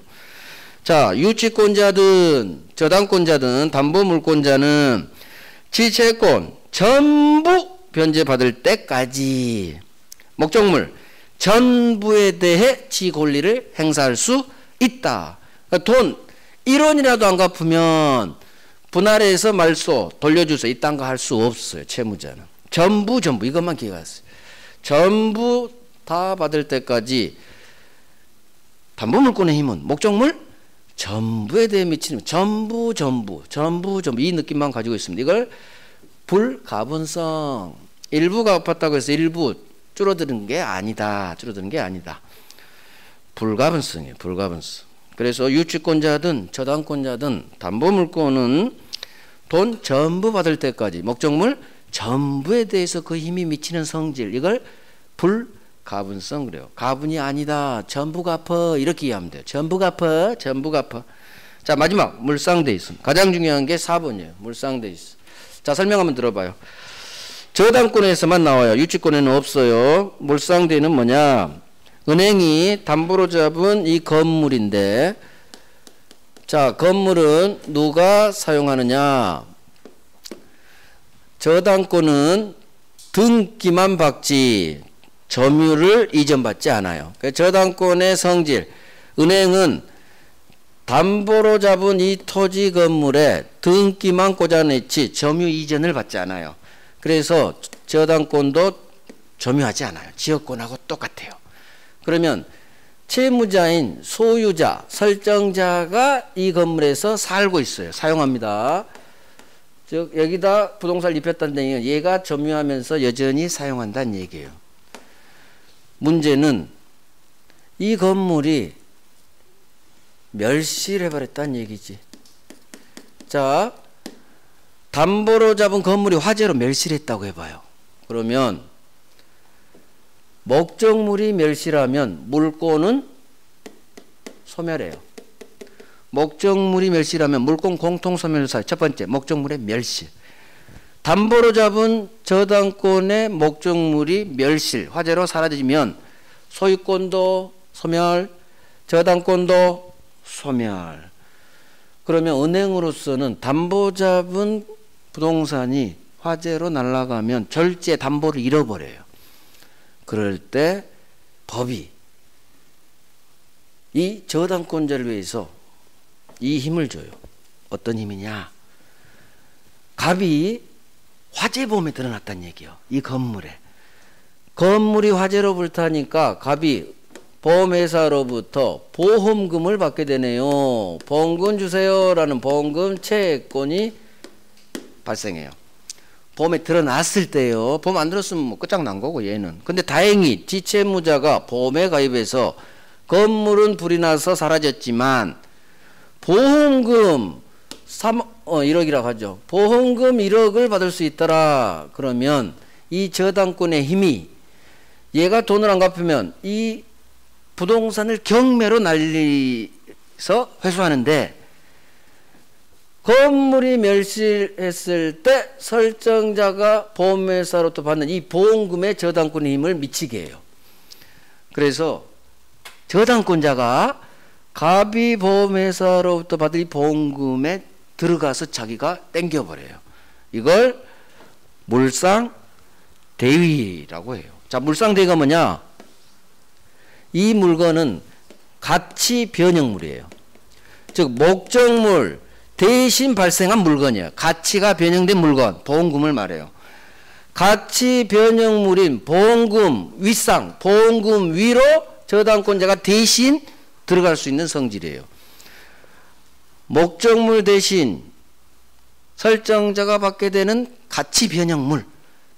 자, 유치권자든 저당권자든 담보물권자는 지채권 전부 변제받을 때까지 목적물 전부에 대해 지 권리를 행사할 수 있다. 그러니까 돈 1원이라도 안 갚으면 분할해서 말소 돌려주소 이딴 거 할 수 없어요. 채무자는. 전부 이것만 기억하세요. 전부 다 받을 때까지 담보물권의 힘은 목적물 전부에 대해 미치는 전부 이 느낌만 가지고 있습니다. 이걸 불가분성 일부가 갚았다고 해서 일부 줄어드는 게 아니다. 불가분성이에요. 불가분성. 그래서 유치권자든 저당권자든 담보물권은 돈 전부 받을 때까지 목적물 전부에 대해서 그 힘이 미치는 성질 이걸 불가분성 그래요. 가분이 아니다. 전부 갚아 이렇게 이해하면 돼요. 전부 갚아. 자 마지막 물상대 있습니다. 가장 중요한 게 4번이에요. 물상대 있어. 자 설명 한번 들어봐요. 저당권에서만 나와요. 유치권에는 없어요. 물상대는 뭐냐? 은행이 담보로 잡은 이 건물인데 자 건물은 누가 사용하느냐? 저당권은 등기만 받지 점유를 이전받지 않아요. 저당권의 성질 은행은 담보로 잡은 이 토지 건물에 등기만 꽂아냈지 점유 이전을 받지 않아요. 그래서 저당권도 점유하지 않아요. 지역권하고 똑같아요. 그러면 채무자인 소유자, 설정자가 이 건물에서 살고 있어요. 사용합니다. 즉 여기다 부동산을 입혔다는 얘기는 얘가 점유하면서 여전히 사용한다는 얘기예요. 문제는 이 건물이 멸실해버렸다는 얘기지. 자, 담보로 잡은 건물이 화재로 멸실했다고 해봐요. 그러면 목적물이 멸실하면 물권은 소멸해요. 목적물이 멸실하면 물권 공통 소멸사유. 첫 번째, 목적물의 멸실. 담보로 잡은 저당권의 목적물이 멸실, 화재로 사라지면 소유권도 소멸, 저당권도 소멸. 그러면 은행으로서는 담보 잡은 부동산이 화재로 날아가면 절제 담보를 잃어버려요. 그럴 때 법이 이 저당권자를 위해서 이 힘을 줘요. 어떤 힘이냐? 갑이 화재보험에 들어놨다는 얘기예요. 이 건물에. 건물이 화재로 불타니까 갑이 보험회사로부터 보험금을 받게 되네요. 보험금 주세요 라는 보험금 채권이 발생해요. 보험에 들어놨을 때요. 보험 안 들었으면 뭐 끝장난 거고 얘는. 근데 다행히 지채무자가 보험에 가입해서 건물은 불이 나서 사라졌지만 보험금 1억이라고 하죠. 보험금 1억을 받을 수 있더라. 그러면 이 저당권의 힘이 얘가 돈을 안 갚으면 이 부동산을 경매로 날리서 회수하는데 건물이 멸실했을 때 설정자가 보험회사로부터 받는 이 보험금의 저당권의 힘을 미치게 해요. 그래서 저당권자가 갑이 보험회사로부터 받을 이 보험금에 들어가서 자기가 땡겨버려요. 이걸 물상대위라고 해요. 자, 물상대위가 뭐냐? 이 물건은 가치 변형물이에요. 즉 목적물 대신 발생한 물건이에요. 가치가 변형된 물건, 보험금을 말해요. 가치 변형물인 보험금 윗상, 보험금 위로 저당권자가 대신 들어갈 수 있는 성질이에요. 목적물 대신 설정자가 받게 되는 가치 변형물,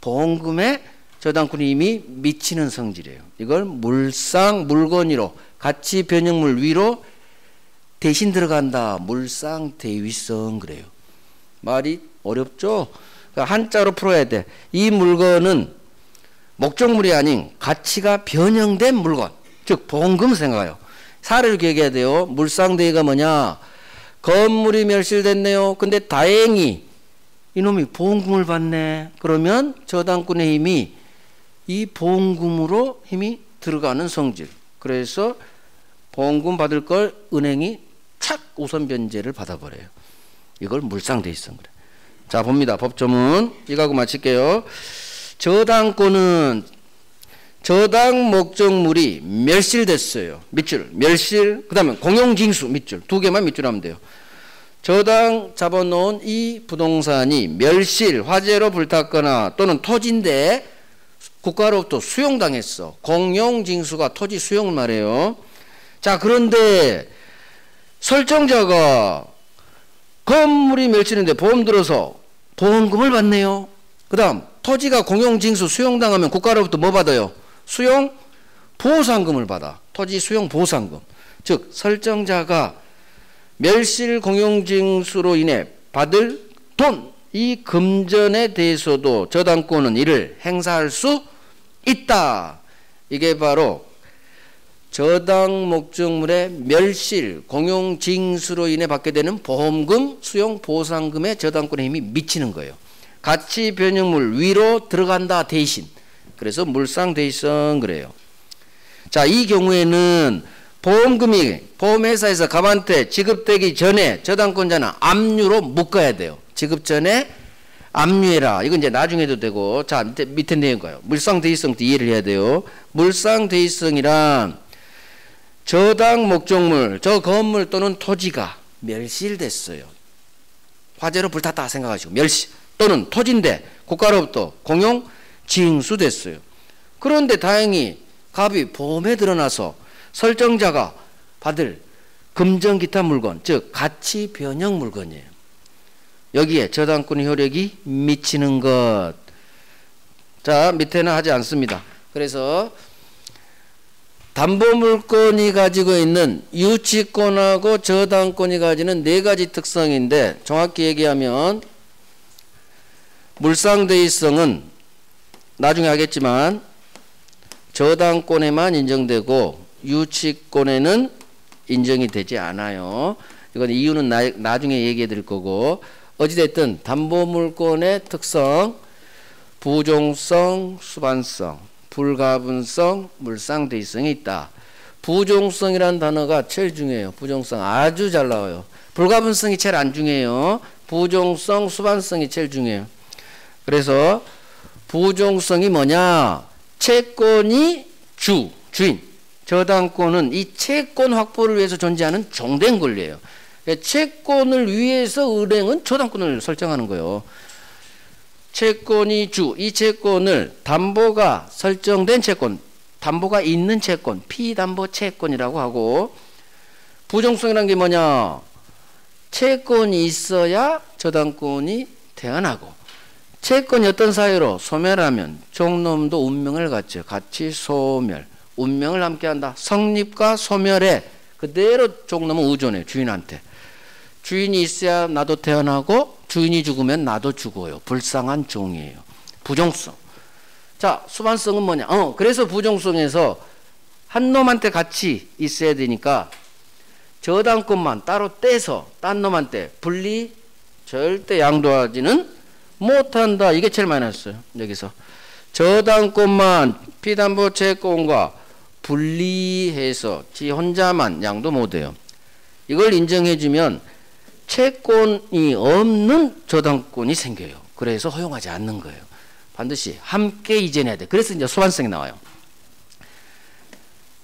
보험금에 저당권이 이미 미치는 성질이에요. 이걸 물상, 물건 위로, 가치 변형물 위로 대신 들어간다. 물상대위성 그래요. 말이 어렵죠? 한자로 풀어야 돼. 이 물건은 목적물이 아닌 가치가 변형된 물건, 즉 보험금 생각해요. 사례를 기억해야 돼요. 물상대위가 뭐냐? 건물이 멸실됐네요. 근데 다행히 이놈이 보험금을 받네. 그러면 저당권의 힘이 이 보험금으로 힘이 들어가는 성질. 그래서 보험금 받을 걸 은행이 착 우선 변제를 받아버려요. 이걸 물상대위성 그래. 자, 봅니다. 법조문. 이거하고 마칠게요. 저당권은 저당 목적물이 멸실됐어요. 밑줄, 멸실. 그 다음에 공용징수 밑줄. 두 개만 밑줄하면 돼요. 저당 잡아놓은 이 부동산이 멸실, 화재로 불탔거나 또는 토지인데 국가로부터 수용당했어. 공용징수가 토지 수용을 말해요. 자, 그런데 설정자가 건물이 멸실인데 보험 들어서 보험금을 받네요. 그 다음 토지가 공용징수 수용당하면 국가로부터 뭐 받아요? 수용 보상금을 받아. 토지 수용 보상금. 즉 설정자가 멸실 공용징수로 인해 받을 돈, 이 금전에 대해서도 저당권은 이를 행사할 수 있다. 이게 바로 저당 목적물의 멸실 공용징수로 인해 받게 되는 보험금, 수용 보상금에 저당권의 힘이 미치는 거예요. 가치 변형물 위로 들어간다 대신. 그래서 물상대의성 그래요. 자, 이 경우에는 보험금이 보험회사에서 갑한테 지급되기 전에 저당권자는 압류로 묶어야 돼요. 지급 전에 압류해라. 이건 이제 나중에 해도 되고. 자, 밑에 내용 가요. 물상대의성도 이해를 해야 돼요. 물상대의성이란 저당 목적물, 저 건물 또는 토지가 멸실됐어요. 화재로 불탔다 생각하시고 멸실 또는 토지인데 국가로부터 공용 징수됐어요. 그런데 다행히 갑이 보험에 드러나서 설정자가 받을 금전 기타 물건, 즉 가치 변형 물건이에요. 여기에 저당권의 효력이 미치는 것. 자, 밑에는 하지 않습니다. 그래서 담보물건이 가지고 있는 유치권하고 저당권이 가지는 네 가지 특성인데 정확히 얘기하면 물상대의성은 나중에 하겠지만 저당권에만 인정되고 유치권에는 인정이 되지 않아요. 이건 이유는 나중에 얘기해 드릴 거고, 어찌됐든 담보물건의 특성, 부종성, 수반성, 불가분성, 물상대의성이 있다. 부종성이라는 단어가 제일 중요해요. 부종성 아주 잘 나와요. 불가분성이 제일 안 중요해요. 부종성, 수반성이 제일 중요해요. 그래서 부종성이 뭐냐? 채권이 주인. 저당권은 이 채권 확보를 위해서 존재하는 종된 권리예요. 채권을 위해서 은행은 저당권을 설정하는 거예요. 채권이 이 채권을 담보가 설정된 채권, 담보가 있는 채권, 피담보 채권이라고 하고, 부종성이라는 게 뭐냐? 채권이 있어야 저당권이 태어나고, 채권이 어떤 사유로 소멸하면 종놈도 운명을 갖죠. 같이 소멸, 운명을 함께한다. 성립과 소멸에 그대로 종놈은 의존해, 주인한테. 주인이 있어야 나도 태어나고 주인이 죽으면 나도 죽어요. 불쌍한 종이에요. 부종성. 자, 수반성은 뭐냐? 그래서 부종성에서 한 놈한테 같이 있어야 되니까 저당권만 따로 떼서 딴 놈한테 분리 절대 양도하지는 못한다. 이게 제일 많이 났어요. 여기서 저당권만 피담보 채권과 분리해서 지 혼자만 양도 못해요. 이걸 인정해주면 채권이 없는 저당권이 생겨요. 그래서 허용하지 않는 거예요. 반드시 함께 이전해야 돼. 그래서 이제 소환성이 나와요.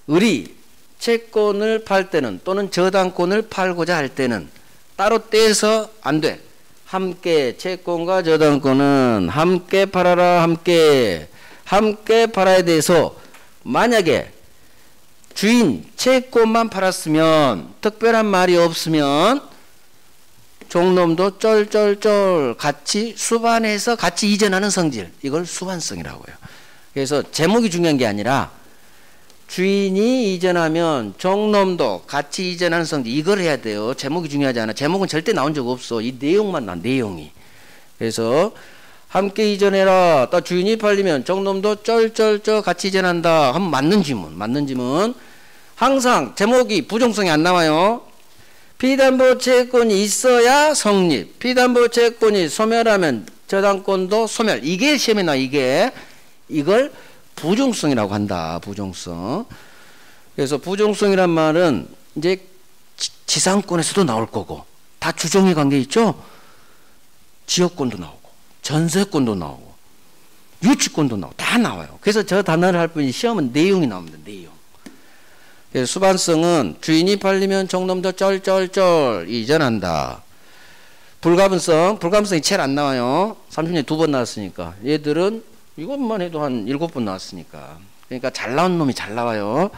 을이 채권을 팔 때는 또는 저당권을 팔고자 할 때는 따로 떼서 안 돼. 함께 채권과 저당권은 함께 팔아라. 함께 팔아야 돼서 만약에 주인 채권만 팔았으면 특별한 말이 없으면 종놈도 쩔쩔쩔 같이 수반해서 같이 이전하는 성질, 이걸 수반성이라고 해요. 그래서 제목이 중요한 게 아니라 주인이 이전하면 종놈도 같이 이전하는 성질, 이걸 해야 돼요. 제목이 중요하지 않아. 제목은 절대 나온 적 없어. 이 내용만 나, 내용이. 그래서 함께 이전해라. 또 주인이 팔리면 종놈도 쩔쩔쩔 같이 이전한다 하면 맞는 지문. 항상 제목이 부종성이 안 나와요. 피담보 채권이 있어야 성립. 피담보 채권이 소멸하면 저당권도 소멸. 이게 시험에 나와. 이걸 부종성이라고 한다. 부종성. 그래서 부종성이란 말은 이제 지상권에서도 나올 거고, 다 주종의 관계 있죠. 지역권도 나오고 전세권도 나오고 유치권도 나오고 다 나와요. 그래서 저 단어를 할 뿐이 시험은 내용이 나옵니다. 내용. 그래서 수반성은 주인이 팔리면 종놈도 쩔쩔쩔 이전한다. 불가분성이 제일 안 나와요. 30년에 2번 나왔으니까. 얘들은 이것만 해도 한 7번 나왔으니까. 그러니까 잘 나온 놈이 잘 나와요.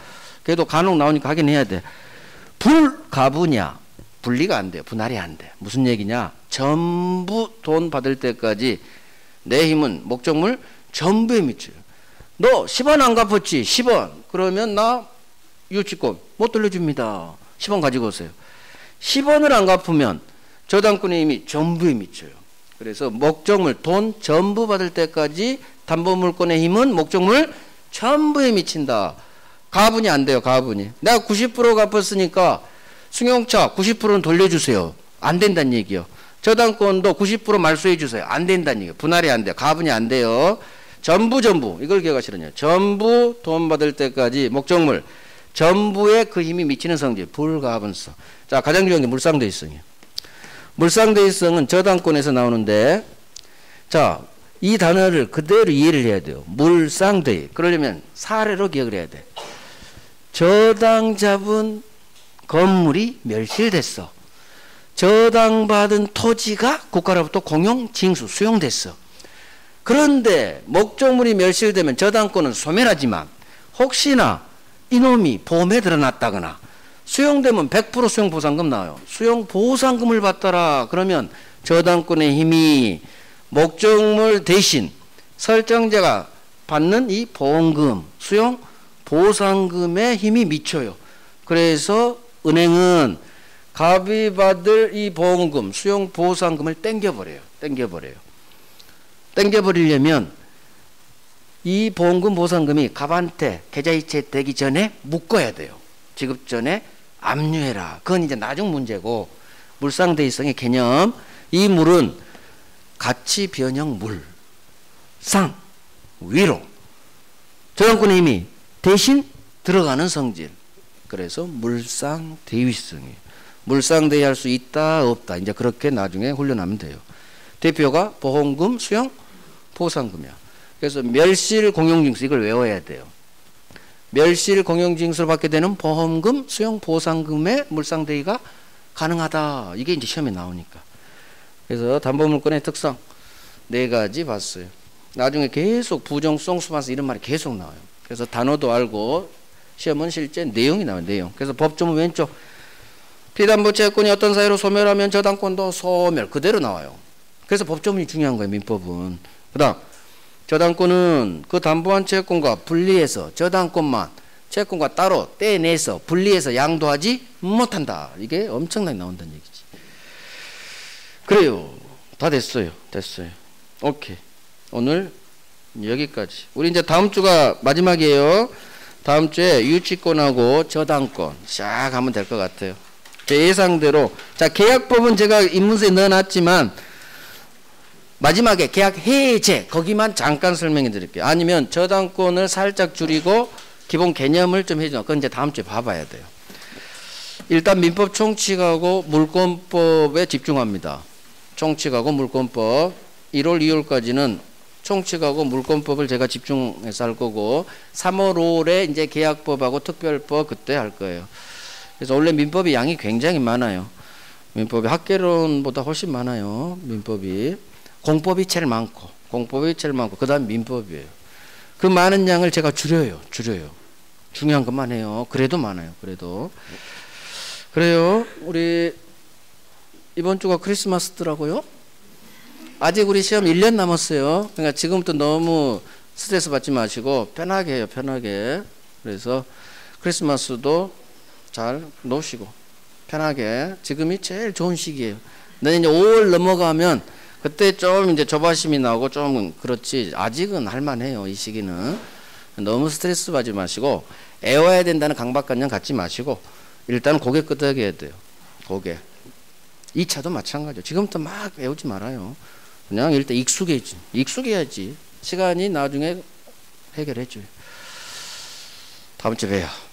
그래도 간혹 나오니까 하긴 해야 돼. 불가분야. 분리가 안 돼요. 분할이 안 돼. 무슨 얘기냐? 전부 돈 받을 때까지 내 힘은 목적물 전부에 미쳐요. 너 10원 안 갚았지? 10원. 그러면 나 유치권 못 돌려줍니다. 10원 가지고 오세요. 10원을 안 갚으면 저당권의 힘이 전부에 미쳐요. 그래서 목적물 돈 전부 받을 때까지 담보물권의 힘은 목적물 전부에 미친다. 가분이 안 돼요. 가분이. 내가 90% 갚았으니까 승용차 90%는 돌려주세요. 안 된다는 얘기요. 저당권도 90% 말소해 주세요. 안 된다는 얘기예요. 분할이 안 돼요. 가분이 안 돼요. 전부 이걸 기억하시라뇨. 전부 돈 받을 때까지 목적물 전부에 그 힘이 미치는 성질 불가분성. 자, 가장 중요한 게 물상대위성이에요. 물상대위성은 저당권에서 나오는데, 자, 이 단어를 그대로 이해를 해야 돼요. 물상대위. 그러려면 사례로 기억을 해야 돼. 저당 잡은 건물이 멸실됐어. 저당받은 토지가 국가로부터 공용 징수 수용됐어. 그런데 목적물이 멸실되면 저당권은 소멸하지만 혹시나 이놈이 보험에 들어놨다거나 수용되면 100% 수용보상금 나와요. 수용보상금을 받더라. 그러면 저당권의 힘이 목적물 대신 설정자가 받는 이 보험금, 수용보상금의 힘이 미쳐요. 그래서 은행은 갑이 받을 이 보험금, 수용보상금을 땡겨버려요. 땡겨버리려면 이 보험금 보상금이 갑한테 계좌이체 되기 전에 묶어야 돼요. 지급 전에 압류해라. 그건 이제 나중 문제고, 물상대위성의 개념, 이 물은 가치 변형 물, 상, 위로, 저당권의 힘이 대신 들어가는 성질. 그래서 물상대위성이에요. 물상대위할 수 있다 없다 이제 그렇게 나중에 훈련하면 돼요. 대표가 보험금, 수용, 보상금이야. 그래서 멸실 공용징수 이걸 외워야 돼요. 멸실 공용징수를 받게 되는 보험금, 수용, 보상금의 물상대위가 가능하다. 이게 이제 시험에 나오니까. 그래서 담보물권의 특성 4가지 봤어요. 나중에 계속 부정성 수반성 이런 말이 계속 나와요. 그래서 단어도 알고 시험은 실제 내용이 나와요. 내용. 그래서 법조문 왼쪽 피담보 채권이 어떤 사유로 소멸하면 저당권도 소멸 그대로 나와요. 그래서 법조문이 중요한 거예요. 민법은. 그 다음 저당권은 그 담보한 채권과 분리해서 저당권만 채권과 따로 떼내서 분리해서 양도하지 못한다. 이게 엄청나게 나온다는 얘기지. 그래요. 다 됐어요. 오케이. 오늘 여기까지. 우리 이제 다음 주가 마지막이에요. 다음 주에 유치권하고 저당권 시작하면 될 것 같아요. 제 예상대로. 자, 계약법은 제가 입문서에 넣어놨지만 마지막에 계약 해제 거기만 잠깐 설명해 드릴게요. 아니면 저당권을 살짝 줄이고 기본 개념을 좀 해줘. 그건 이제 다음 주에 봐봐야 돼요. 일단 민법 총칙하고 물권법에 집중합니다. 총칙하고 물권법 1월 2월까지는 총칙하고 물권법을 제가 집중해서 할 거고 3월 5월에 이제 계약법하고 특별법 그때 할 거예요. 그래서 원래 민법이 양이 굉장히 많아요. 민법이 학개론보다 훨씬 많아요. 민법이. 공법이 제일 많고 그 다음 민법이에요. 그 많은 양을 제가 줄여요. 중요한 것만 해요. 그래도 많아요. 그래요. 우리 이번 주가 크리스마스더라고요. 아직 우리 시험 1년 남았어요. 그러니까 지금부터 너무 스트레스 받지 마시고 편하게 해요. 편하게. 그래서 크리스마스도 잘 노시고 편하게. 지금이 제일 좋은 시기예요. 근데 이제 5월 넘어가면 그때 좀 이제 조바심이 나오고 좀 그렇지. 아직은 할만해요. 이 시기는. 너무 스트레스 받지 마시고 애워야 된다는 강박관념 갖지 마시고 일단 고개 끄덕여야 돼요. 고개. 2차도 마찬가지죠. 지금부터 막 외우지 말아요. 그냥 일단 익숙해야지. 시간이 나중에 해결해줘요. 다음 주에 봬요.